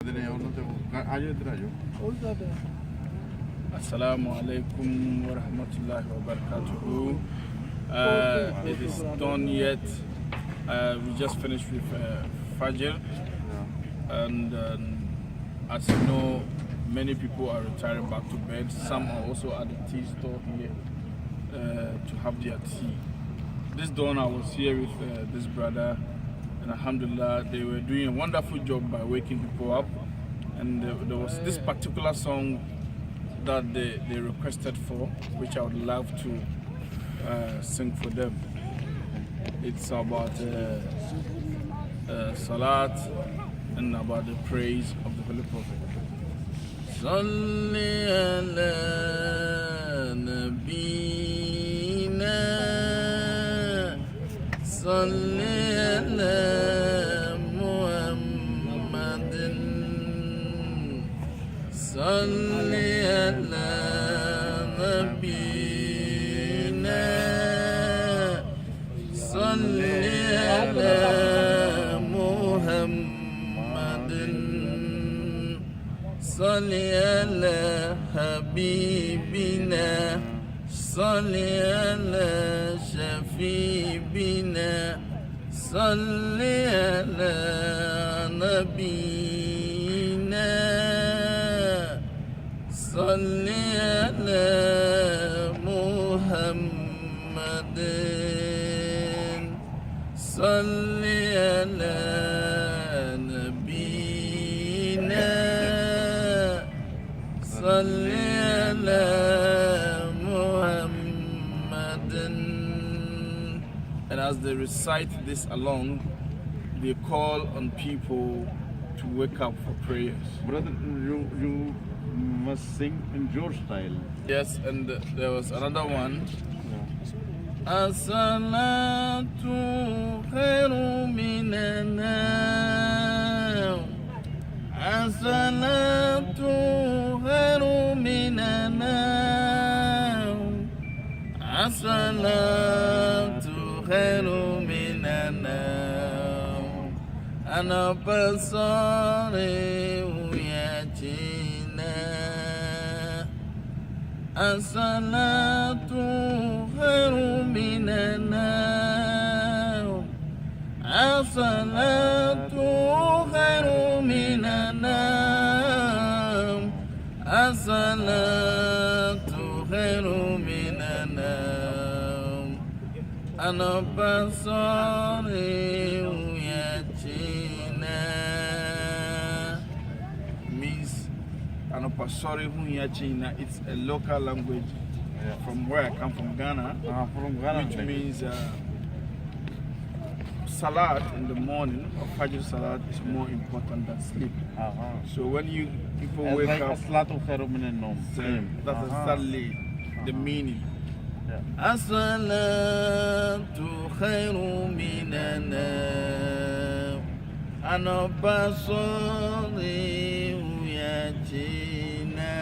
Assalamu alaikum wa rahmatullahi wa barakatuhu. It is done yet. We just finished with Fajr, and as you know, many people are retiring back to bed. Some are also at the tea store here to have their tea. This dawn I was here with this brother, and alhamdulillah, they were doing a wonderful job by waking people up. And there was this particular song that they requested for, which I would love to sing for them. It's about salat and about the praise of the Holy Prophet. Salli ala nabina, salli ala Muhammadin, salli ala nabina, salli ala Muhammadin, salli ala habibina, salli ala shafibina, salli ala nabina, salli ala Muhammadin, salli ala nabina, salli ala Muhammadin. And as they recite this along, they call on people to wake up for prayers. Brother, you must sing in your style. Yes, and there was another one. As-salatu khairu minan nawm, as-salatu khairu minan nawm, as-salatu khairu minan nawm. Ana basari yatina, as-salatu khairu minan nawm, as-salatu khairu minan nawm, as-salatu khairu minan nawm. Ana basari yatina means Anopasori Hunyachina. It's a local language from where I come from, Ghana, which means salat in the morning, or Fajr salat, is more important than sleep. So when people wake up, that's exactly the meaning. As-salatu khairu minan nawm, Anopasori Hunyachina.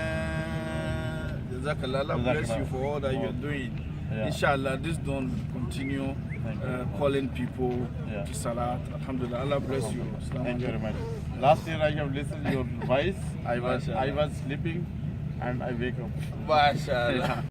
Jazakallah, Allah bless you for all that you're doing. Inshallah, this dawn will continue calling people to Salat. Alhamdulillah, Allah bless you. Thank you very much. Last year I have listened to your voice. I was sleeping and I wake up. MashaAllah.